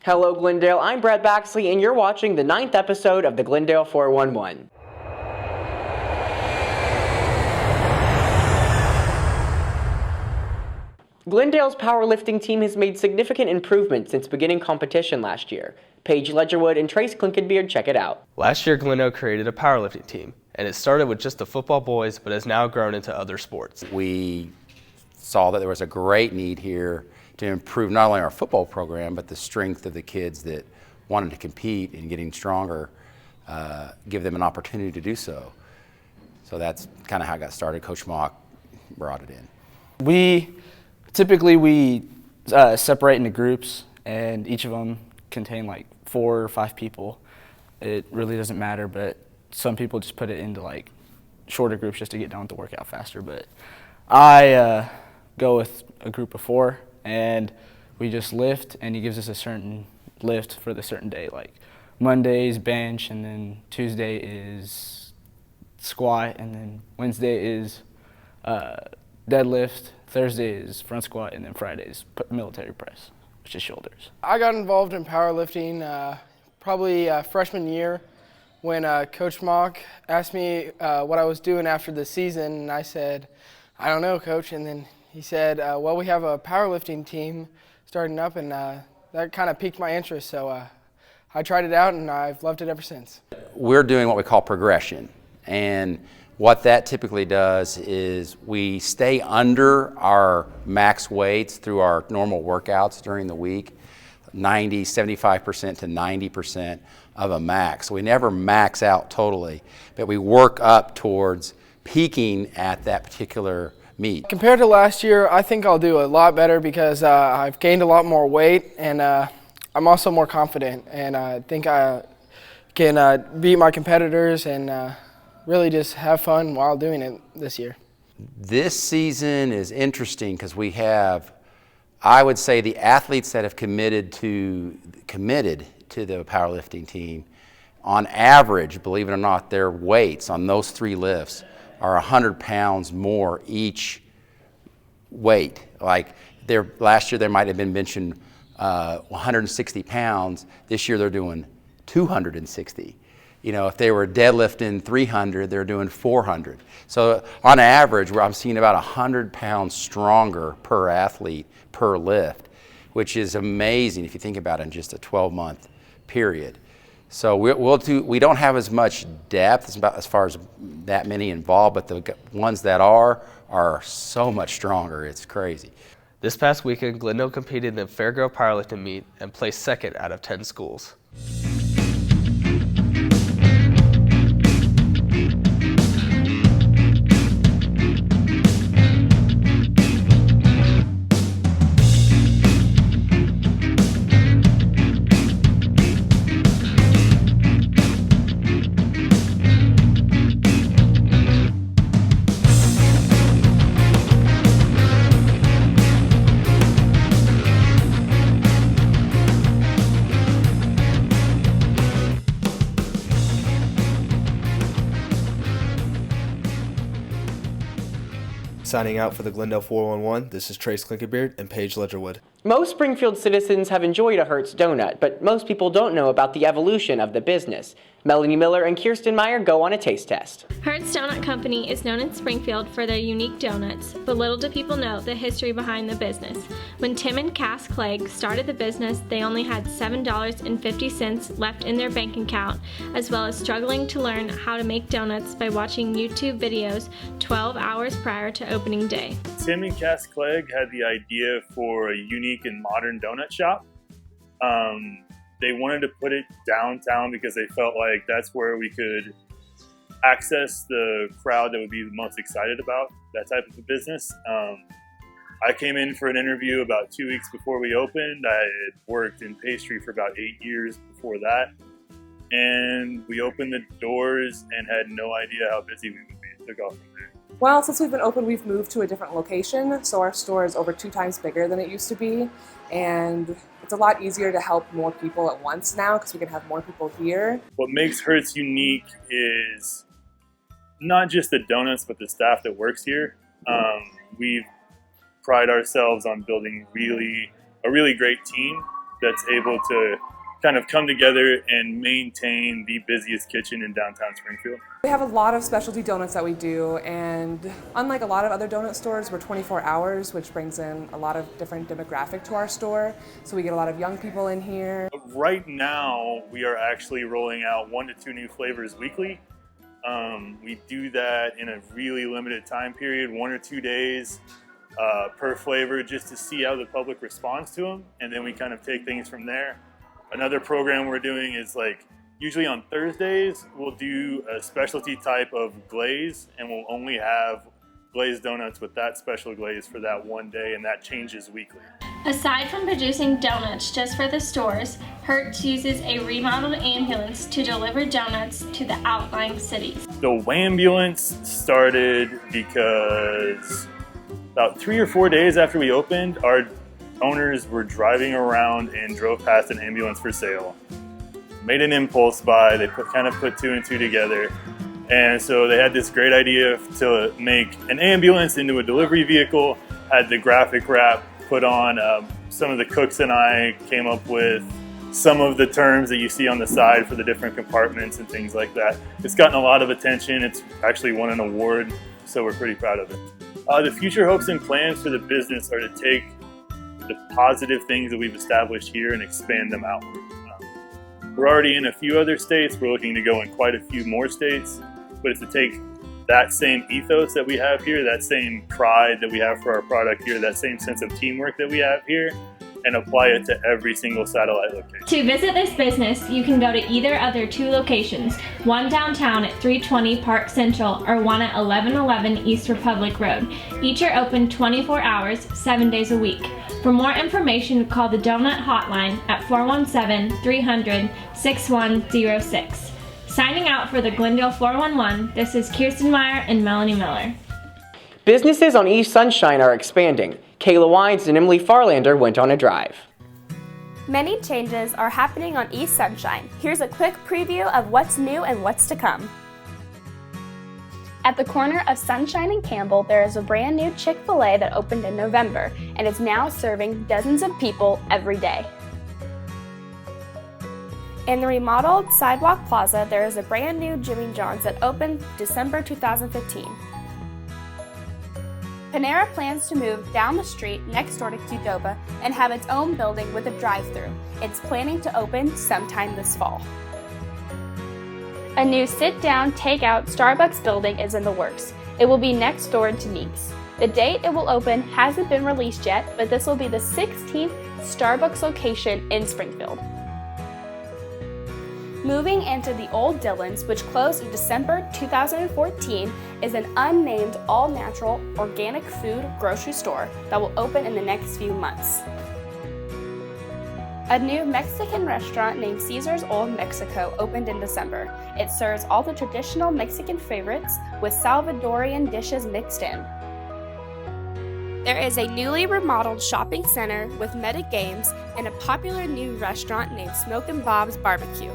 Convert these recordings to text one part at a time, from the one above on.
Hello, Glendale. I'm Brad Baxley, and you're watching the 9th episode of the Glendale 411. Glendale's powerlifting team has made significant improvements since beginning competition last year. Paige Ledgerwood and Trace Klinkenbeard check it out. Last year, Glendale created a powerlifting team, and it started with just the football boys, but has now grown into other sports. We saw that there was a great need here to improve not only our football program, but the strength of the kids that wanted to compete and getting stronger, give them an opportunity to do so. So that's kind of how I got started. Coach Mock brought it in. We typically separate into groups, and each of them contain like 4 or 5 people. It really doesn't matter, but some people just put it into like shorter groups just to get done with the workout faster. But I go with a group of 4, and we just lift, and he gives us a certain lift for the certain day. Like Monday's bench, and then Tuesday is squat, and then Wednesday is deadlift, Thursday is front squat, and then Friday is military press, which is shoulders. I got involved in powerlifting probably freshman year when Coach Mock asked me what I was doing after the season, and I said, I don't know, Coach. And then he said, well, we have a powerlifting team starting up, and that kind of piqued my interest. So I tried it out, and I've loved it ever since. We're doing what we call progression, and what that typically does is we stay under our max weights through our normal workouts during the week, 75% to 90% of a max. So we never max out totally, but we work up towards peaking at that particular meet. Compared to last year, I think I'll do a lot better because I've gained a lot more weight, and I'm also more confident, and I think I can beat my competitors and really just have fun while doing it this year. This season is interesting because we have, I would say, the athletes that have committed to the powerlifting team, on average, believe it or not, their weights on those 3 lifts are 100 pounds more each weight. Like last year they might have been benching 160 pounds. This year they're doing 260. You know, if they were deadlifting 300, they're doing 400. So on average, I'm seeing about 100 pounds stronger per athlete per lift, which is amazing if you think about it in just a 12-month period. So we don't have as much depth as far as that many involved, but the ones that are so much stronger. It's crazy. This past weekend, Glendale competed in the Fairgrove powerlifting meet and placed 2nd out of 10 schools. Signing out for the Glendale 411, this is Trace Klinkenbeard and Paige Ledgerwood. Most Springfield citizens have enjoyed a Hertz donut, but most people don't know about the evolution of the business. Melanie Miller and Kirsten Meyer go on a taste test. Hertz Donut Company is known in Springfield for their unique donuts, but little do people know the history behind the business. When Tim and Cass Clegg started the business, they only had $7.50 left in their bank account, as well as struggling to learn how to make donuts by watching YouTube videos 12 hours prior to opening day. Tim and Cass Clegg had the idea for a unique and modern donut shop. They wanted to put it downtown because they felt like that's where we could access the crowd that would be the most excited about that type of a business. I came in for an interview about 2 weeks before we opened. I had worked in pastry for about 8 years before that. And we opened the doors and had no idea how busy we would be. It took off from there. Well, since we've been open, we've moved to a different location, so our store is over 2 times bigger than it used to be, and it's a lot easier to help more people at once now because we can have more people here. What makes Hertz unique is not just the donuts, but the staff that works here. We pride ourselves on building a really great team, that's able to kind of come together and maintain the busiest kitchen in downtown Springfield. We have a lot of specialty donuts that we do, and unlike a lot of other donut stores, we're 24 hours, which brings in a lot of different demographic to our store. So we get a lot of young people in here. Right now, we are actually rolling out 1 to 2 new flavors weekly. We do that in a really limited time period, 1 or 2 days per flavor, just to see how the public responds to them, and then we kind of take things from there. Another program we're doing is usually on Thursdays, we'll do a specialty type of glaze, and we'll only have glazed donuts with that special glaze for that one day, and that changes weekly. Aside from producing donuts just for the stores, Hertz uses a remodeled ambulance to deliver donuts to the outlying cities. The Wambulance started because about 3 or 4 days after we opened, our owners were driving around and drove past an ambulance for sale. Made an impulse buy, they kind of put 2 and 2 together. And so they had this great idea to make an ambulance into a delivery vehicle, had the graphic wrap put on. Some of the cooks and I came up with some of the terms that you see on the side for the different compartments and things like that. It's gotten a lot of attention. It's actually won an award, so we're pretty proud of it. The future hopes and plans for the business are to take the positive things that we've established here and expand them outward. We're already in a few other states. We're looking to go in quite a few more states, but it's to take that same ethos that we have here, that same pride that we have for our product here, that same sense of teamwork that we have here, and apply it to every single satellite location. To visit this business, you can go to either of their 2 locations, one downtown at 320 Park Central or one at 1111 East Republic Road. Each are open 24 hours, 7 days a week. For more information, call the Donut Hotline at 417-300-6106. Signing out for the Glendale 411, this is Kirsten Meyer and Melanie Miller. Businesses on East Sunshine are expanding. Kayla Wines and Emily Farlander went on a drive. Many changes are happening on East Sunshine. Here's a quick preview of what's new and what's to come. At the corner of Sunshine and Campbell, there is a brand new Chick-fil-A that opened in November and is now serving dozens of people every day. In the remodeled Sidewalk Plaza, there is a brand new Jimmy John's that opened December 2015. Panera plans to move down the street next door to Qdoba and have its own building with a drive-thru. It's planning to open sometime this fall. A new sit-down, take-out Starbucks building is in the works. It will be next door to Neeks. The date it will open hasn't been released yet, but this will be the 16th Starbucks location in Springfield. Moving into the old Dillon's, which closed in December 2014, is an unnamed all-natural organic food grocery store that will open in the next few months. A new Mexican restaurant named Caesar's Old Mexico opened in December. It serves all the traditional Mexican favorites with Salvadorian dishes mixed in. There is a newly remodeled shopping center with meta games and a popular new restaurant named Smokin' Bob's Barbecue.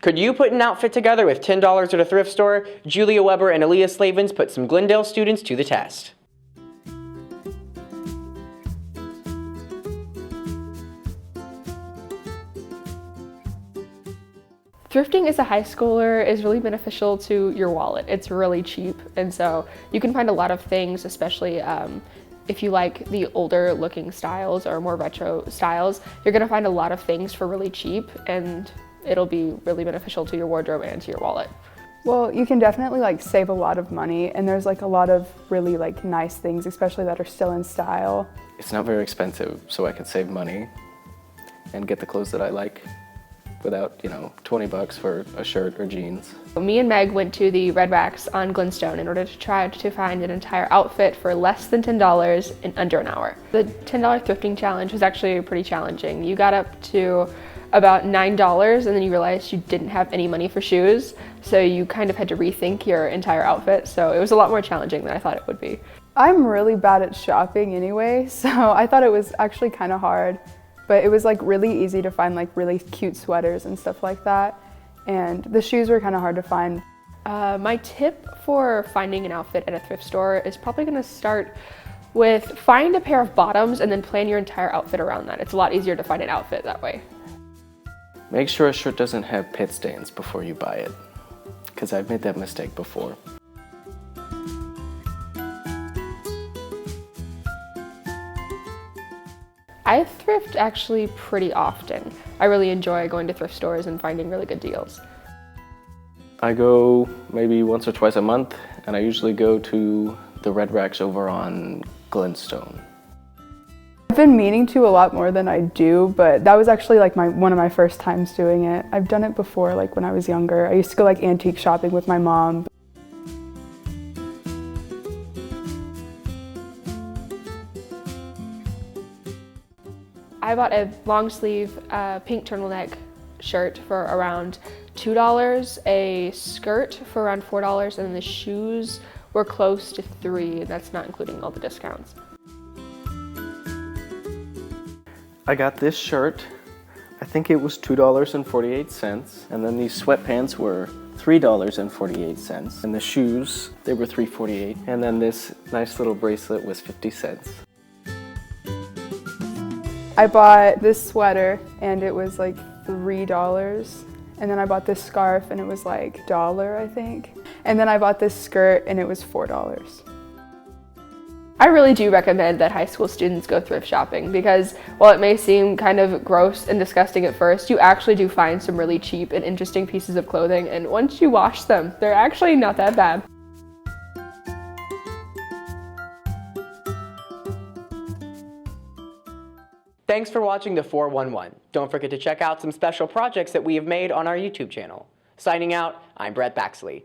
Could you put an outfit together with $10 at a thrift store? Julia Weber and Aaliyah Slavens put some Glendale students to the test. Thrifting as a high schooler is really beneficial to your wallet. It's really cheap, and so you can find a lot of things, especially if you like the older looking styles or more retro styles. You're gonna find a lot of things for really cheap, and it'll be really beneficial to your wardrobe and to your wallet. Well, you can definitely save a lot of money, and there's a lot of really nice things, especially that are still in style. It's not very expensive, so I can save money and get the clothes that I like without, $20 for a shirt or jeans. Me and Meg went to the Red Wax on Glenstone in order to try to find an entire outfit for less than $10 in under an hour. The $10 thrifting challenge was actually pretty challenging. You got up to about $9 and then you realized you didn't have any money for shoes, so you kind of had to rethink your entire outfit, so it was a lot more challenging than I thought it would be. I'm really bad at shopping anyway, so I thought it was actually kind of hard, but it was really easy to find really cute sweaters and stuff like that, and the shoes were kind of hard to find. My tip for finding an outfit at a thrift store is probably going to start with find a pair of bottoms and then plan your entire outfit around that. It's a lot easier to find an outfit that way. Make sure a shirt doesn't have pit stains before you buy it, because I've made that mistake before. I thrift actually pretty often. I really enjoy going to thrift stores and finding really good deals. I go maybe once or twice a month, and I usually go to the Red Racks over on Glendale. I've been meaning to a lot more than I do, but that was actually like one of my first times doing it. I've done it before, like when I was younger. I used to go like antique shopping with my mom. I bought a long sleeve pink turtleneck shirt for around $2, a skirt for around $4, and the shoes were close to $3. That's not including all the discounts. I got this shirt, I think it was $2.48, and then these sweatpants were $3.48, and the shoes, they were $3.48, and then this nice little bracelet was 50 cents. I bought this sweater and it was like $3. And then I bought this scarf and it was like $1, I think. And then I bought this skirt and it was $4. I really do recommend that high school students go thrift shopping because while it may seem kind of gross and disgusting at first, you actually do find some really cheap and interesting pieces of clothing, and once you wash them, they're actually not that bad. Thanks for watching the 411. Don't forget to check out some special projects that we have made on our YouTube channel. Signing out, I'm Brett Baxley.